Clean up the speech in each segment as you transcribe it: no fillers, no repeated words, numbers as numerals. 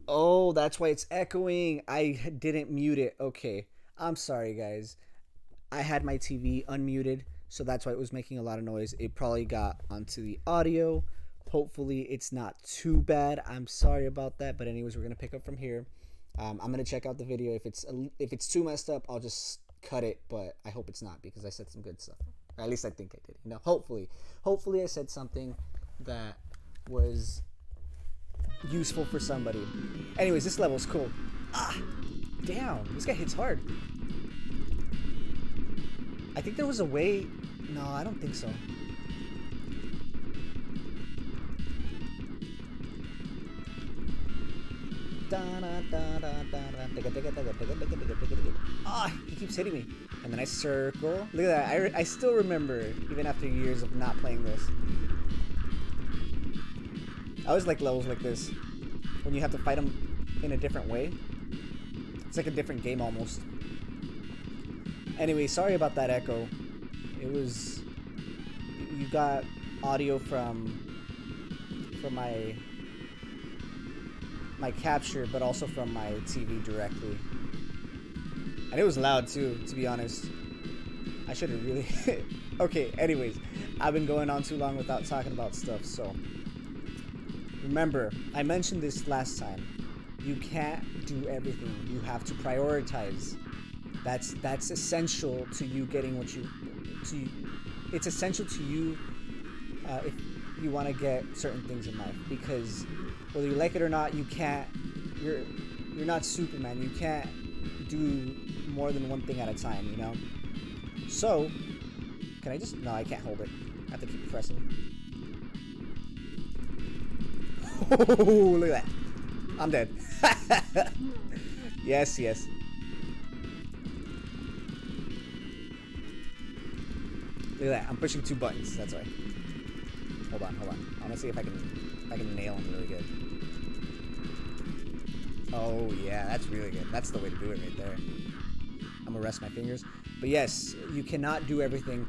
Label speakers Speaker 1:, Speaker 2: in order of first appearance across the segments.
Speaker 1: Oh, that's why it's echoing. I didn't mute it. Okay. I'm sorry, guys. I had my TV unmuted, so that's why it was making a lot of noise. It probably got onto the audio. Hopefully, it's not too bad. I'm sorry about that, but anyways, we're gonna pick up from here. I'm gonna check out the video. If it's too messed up, I'll just cut it. But I hope it's not because I said some good stuff. Or at least I think I did. Hopefully I said something that was useful for somebody. Anyways, this level's cool. Ah, damn, this guy hits hard. I think there was a way. No, I don't think so. Ah, he keeps hitting me. And then I circle. Look at that. I still remember, even after years of not playing this. I always like levels like this. When you have to fight them in a different way. It's like a different game almost. Anyway, sorry about that echo. It was... You got audio from my capture, but also from my TV directly. And it was loud too, to be honest. I should have really... Okay, anyways. I've been going on too long without talking about stuff, so... Remember, I mentioned this last time. You can't do everything. You have to prioritize. That's essential to you getting what you... It's essential to you if you want to get certain things in life, because whether you like it or not, you can't. You're not Superman. You can't do more than one thing at a time. You know. So, can I just? No, I can't hold it. I have to keep pressing. Oh, look at that! I'm dead. Yes, yes. Look at that. I'm pushing 2 buttons. That's why. Hold on. I want to see if I can nail him really good. Oh yeah, that's really good. That's the way to do it right there. I'm gonna rest my fingers. But yes, you cannot do everything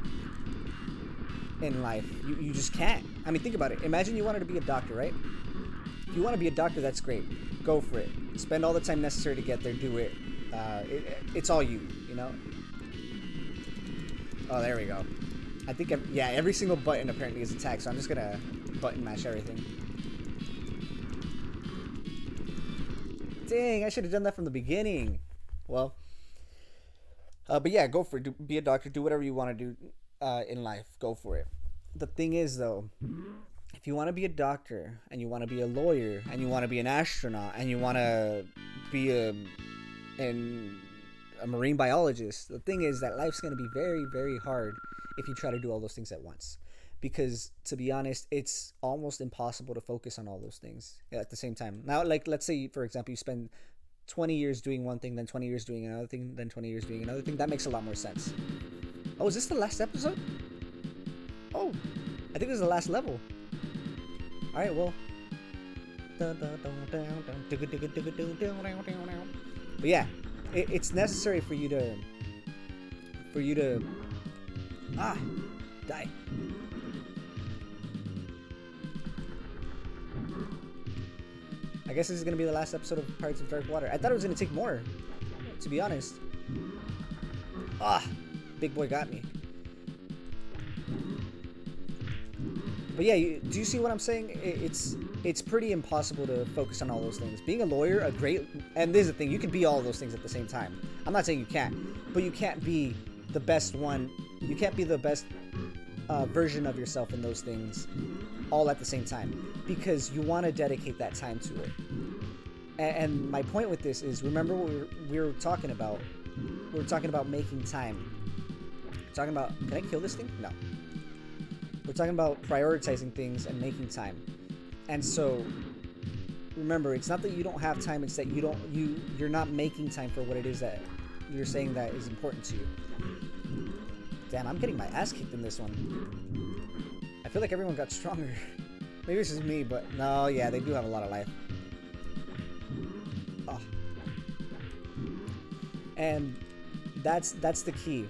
Speaker 1: in life. You just can't. I mean, think about it. Imagine you wanted to be a doctor, right? If you want to be a doctor, that's great. Go for it. Spend all the time necessary to get there. Do it. It's all you. You know. Oh, there we go. I think, yeah, every single button apparently is attack, so I'm just gonna button mash everything. Dang, I should have done that from the beginning. Well, but yeah, go for it. Be a doctor. Do whatever you want to do in life. Go for it. The thing is, though, if you want to be a doctor, and you want to be a lawyer, and you want to be an astronaut, and you want to be a marine biologist, the thing is that life's going to be very, very hard if you try to do all those things at once. Because to be honest, it's almost impossible to focus on all those things at the same time. Now, like, let's say, for example, you spend 20 years doing one thing, then 20 years doing another thing, then 20 years doing another thing. That makes a lot more sense. Oh, is this the last episode? Oh, I think this is the last level. Alright, well. But yeah, it's necessary for you to die. I guess this is gonna be the last episode of Pirates of Dark Water. I thought it was gonna take more, to be honest. Big boy got me. But yeah, do you see what I'm saying? It's pretty impossible to focus on all those things. Being a lawyer, and this is the thing, you can be all those things at the same time. I'm not saying you can't, but you can't be the best one. You can't be the best version of yourself in those things all at the same time, because you want to dedicate that time to it. And my point with this is, remember what we were talking about? We were talking about making time. We're talking about, can I kill this thing? No. We're talking about prioritizing things and making time. And so, remember, it's not that you don't have time, it's that you're not making time for what it is that you're saying that is important to you. Damn, I'm getting my ass kicked in this one. I feel like everyone got stronger. Maybe it's just me, but no, yeah, they do have a lot of life. Oh. And that's the key.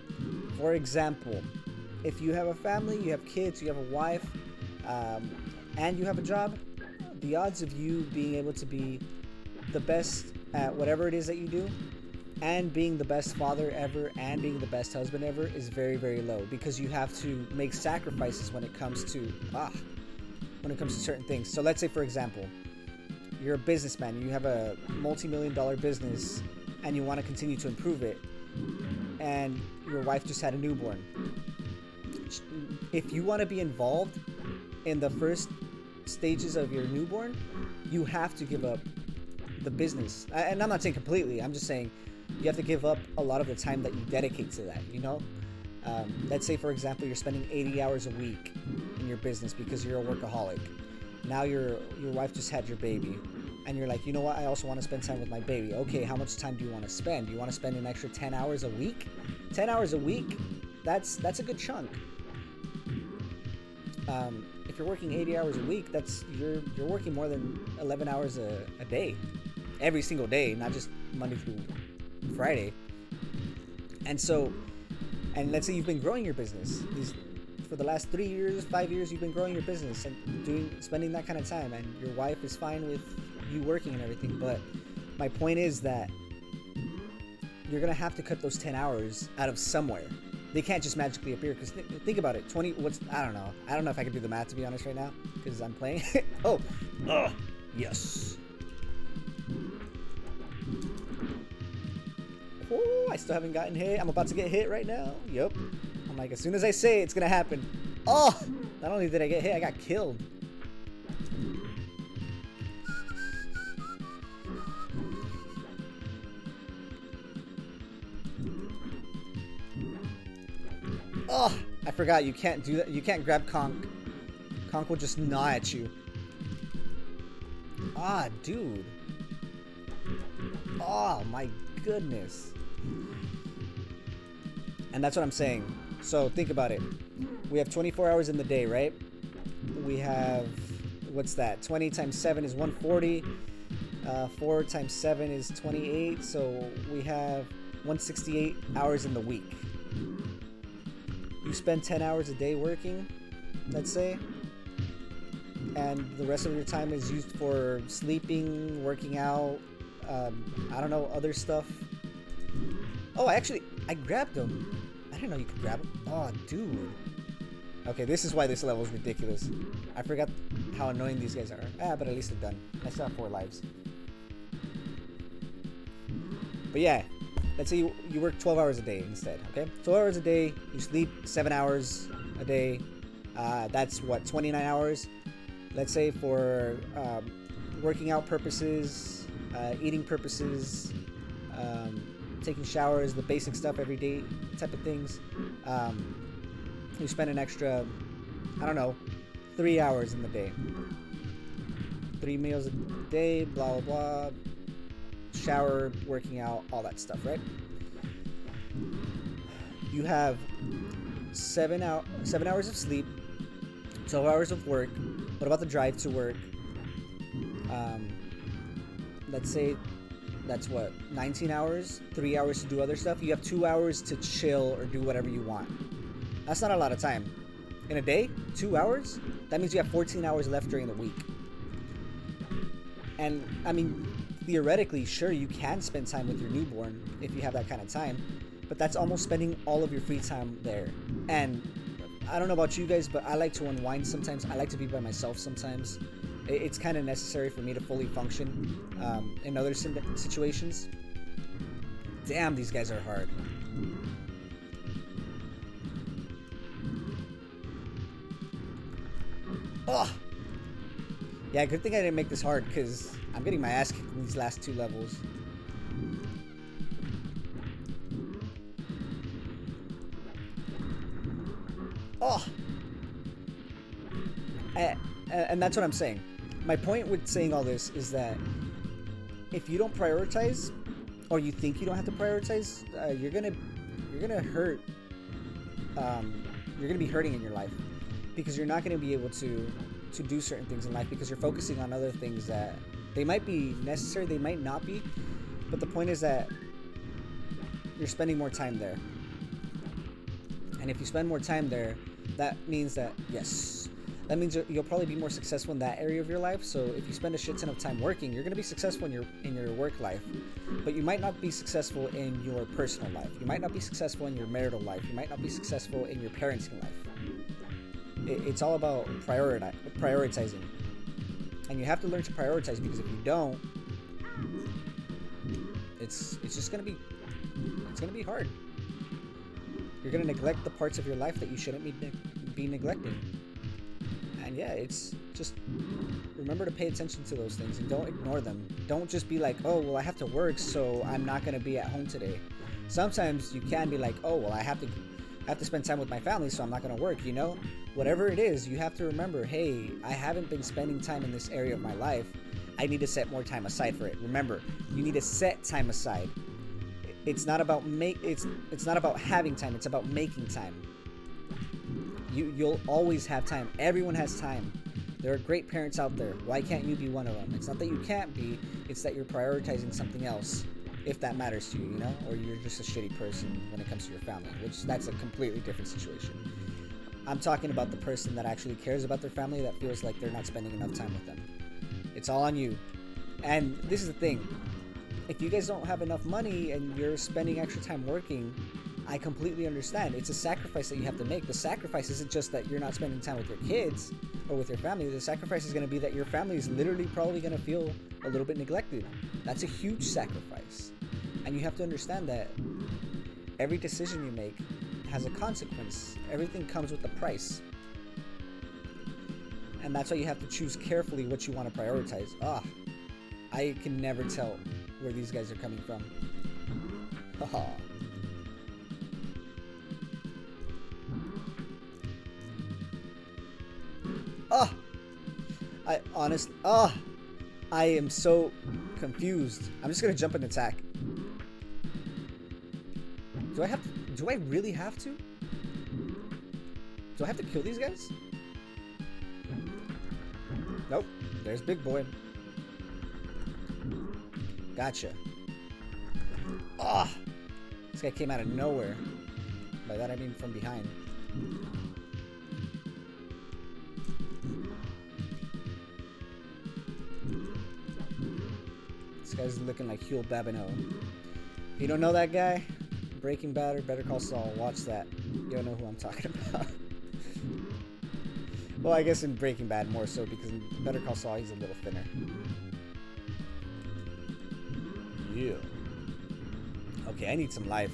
Speaker 1: For example, if you have a family, you have kids, you have a wife, and you have a job, the odds of you being able to be the best at whatever it is that you do, and being the best father ever and being the best husband ever is very, very low, because you have to make sacrifices when it comes to certain things. So let's say, for example, you're a businessman, you have a multi-million-dollar business, and you want to continue to improve it, and your wife just had a newborn. If you want to be involved in the first stages of your newborn, you have to give up the business. And I'm not saying completely, I'm just saying you have to give up a lot of the time that you dedicate to that, you know? Let's say, for example, you're spending 80 hours a week in your business because you're a workaholic. Now your wife just had your baby, and you're like, you know what, I also want to spend time with my baby. Okay, how much time do you want to spend? Do you want to spend an extra 10 hours a week? 10 hours a week, that's a good chunk. If you're working 80 hours a week, that's you're working more than 11 hours a day, every single day, not just Monday through Friday. And let's say you've been growing your business for the last 3 years, 5 years, you've been growing your business and spending that kind of time, and your wife is fine with you working and everything. But my point is that you're gonna have to cut those 10 hours out of somewhere. They can't just magically appear, because think about it. I don't know if I can do the math, to be honest, right now, because I'm playing. Oh, yes. Oh, I still haven't gotten hit. I'm about to get hit right now. Yep. I'm like, as soon as I say it, it's gonna happen. Oh, not only did I get hit, I got killed. Oh, I forgot, you can't do that. You can't grab Conk. Conk will just gnaw at you. Ah, dude. Oh, my goodness. And that's what I'm saying. So think about it. We have 24 hours in the day, right? We have, what's that? 20 times 7 is 140. 4 times 7 is 28. So we have 168 hours in the week. You spend 10 hours a day working, let's say, and the rest of your time is used for sleeping, working out, I don't know, other stuff. Oh, I grabbed him. I didn't know you could grab him. Oh, dude. Okay, this is why this level is ridiculous. I forgot how annoying these guys are. But at least they're done. I still have 4 lives. But yeah. Let's say you work 12 hours a day instead, okay? 12 hours a day, you sleep 7 hours a day. That's what, 29 hours? Let's say for working out purposes, eating purposes, taking showers, the basic stuff every day type of things. You spend an extra, I don't know, 3 hours in the day. 3 meals a day, blah, blah, blah. Shower, working out, all that stuff, right? You have 7 hours of sleep, 12 hours of work. What about the drive to work? Let's say that's what, 19 hours, 3 hours to do other stuff. You have 2 hours to chill or do whatever you want. That's not a lot of time. In a day, 2 hours? That means you have 14 hours left during the week. And I mean, theoretically, sure, you can spend time with your newborn if you have that kind of time, but that's almost spending all of your free time there. And I don't know about you guys, but I like to unwind sometimes. I like to be by myself sometimes. It's kind of necessary for me to fully function in other situations. Damn, these guys are hard. Oh! Yeah, good thing I didn't make this hard, because I'm getting my ass kicked in these last 2 levels. Oh! And that's what I'm saying. My point with saying all this is that if you don't prioritize, or you think you don't have to prioritize, you're gonna hurt. You're gonna be hurting in your life, because you're not gonna be able to do certain things in life, because you're focusing on other things that they might be necessary, they might not be, but the point is that you're spending more time there. And if you spend more time there, that means that, yes, that means you'll probably be more successful in that area of your life. So if you spend a shit ton of time working, you're going to be successful in your work life, but you might not be successful in your personal life. You might not be successful in your marital life. You might not be successful in your parenting life. It's all about prioritizing, and you have to learn to prioritize, because if you don't, it's just going to be hard. You're going to neglect the parts of your life that you shouldn't be neglecting. And yeah, it's just remember to pay attention to those things and don't ignore them. Don't just be like, oh, well, I have to work, so I'm not going to be at home today. Sometimes you can be like, oh, well, I have to spend time with my family, so I'm not going to work, you know? Whatever it is, you have to remember, hey, I haven't been spending time in this area of my life. I need to set more time aside for it. Remember, you need to set time aside. It's not about it's not about having time, it's about making time. You'll always have time. Everyone has time. There are great parents out there. Why can't you be one of them? It's not that you can't be, it's that you're prioritizing something else, if that matters to you, you know? Or you're just a shitty person when it comes to your family, which that's a completely different situation. I'm talking about the person that actually cares about their family, that feels like they're not spending enough time with them. It's all on you. And this is the thing. If you guys don't have enough money and you're spending extra time working, I completely understand. It's a sacrifice that you have to make. The sacrifice isn't just that you're not spending time with your kids or with your family. The sacrifice is going to be that your family is literally probably going to feel a little bit neglected. That's a huge sacrifice. And you have to understand that every decision you make has a consequence. Everything comes with a price. And that's why you have to choose carefully what you want to prioritize. I can never tell where these guys are coming from. Haha. I am so confused. I'm just gonna jump and attack. Do I really have to? Do I have to kill these guys? Nope. There's Big Boy. Gotcha. This guy came out of nowhere. By that I mean from behind. This guy's looking like Huel Babineau. If you don't know that guy, Breaking Bad or Better Call Saul, watch that. You'll know who I'm talking about. Well, I guess in Breaking Bad more so, because in Better Call Saul he's a little thinner. Yeah. Okay, I need some life.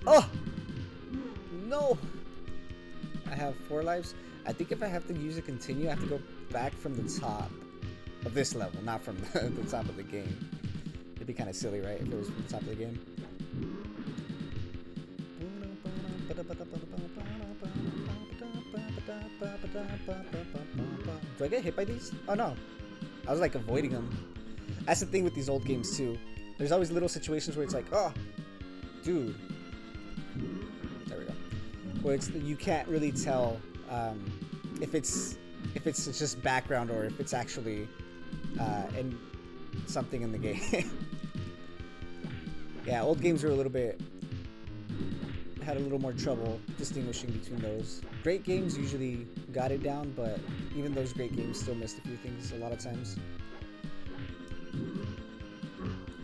Speaker 1: Oh! No! I have 4 lives. I think if I have to use a continue, I have to go back from the top of this level, not from the top of the game. It'd be kind of silly, right, if it was from the top of the game. Do I get hit by these? Oh no. I was like avoiding them. That's the thing with these old games too. There's always little situations where it's like, oh, dude. There we go. Where you can't really tell if it's just background or if it's actually in something in the game. Yeah, old games were had a little more trouble distinguishing between those. Great games usually got it down, but even those great games still missed a few things a lot of times.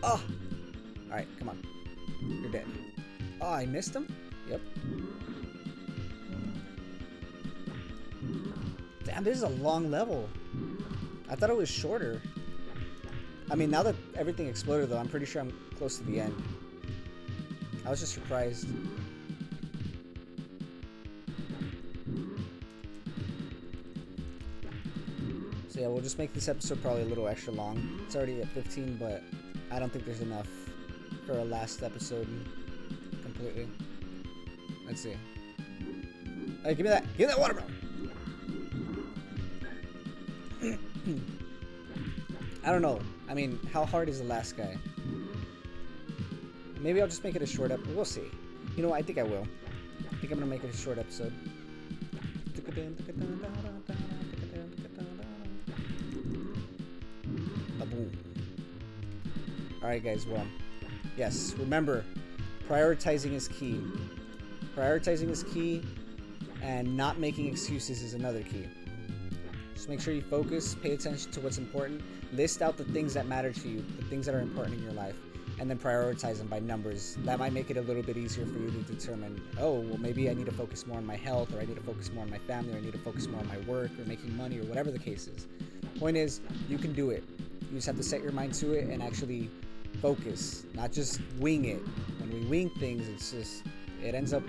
Speaker 1: Oh! Alright, come on. You're dead. Oh, I missed him? Yep. Damn, this is a long level. I thought it was shorter. I mean, now that everything exploded though, I'm pretty sure I'm close to the end. I was just surprised. So yeah, we'll just make this episode probably a little extra long. It's already at 15, but I don't think there's enough for a last episode completely. Let's see. Hey, give me that! Give me that water, bro! I don't know. I mean, how hard is the last guy? Maybe I'll just make it a short episode. We'll see. You know what? I think I will. I think I'm gonna make it a short episode. Alright guys, well, yes, remember, Prioritizing is key. Prioritizing is key, and not making excuses is another key. Just make sure you focus, pay attention to what's important, list out the things that matter to you, the things that are important in your life, and then prioritize them by numbers. That might make it a little bit easier for you to determine, oh, well, maybe I need to focus more on my health, or I need to focus more on my family, or I need to focus more on my work, or making money, or whatever the case is. Point is, you can do it. You just have to set your mind to it and actually focus, not just wing it. When we wing things, it ends up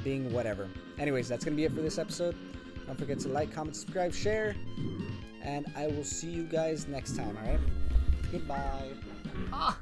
Speaker 1: being whatever. Anyways, that's going to be it for this episode. Don't forget to like, comment, subscribe, share, and I will see you guys next time, alright? Goodbye.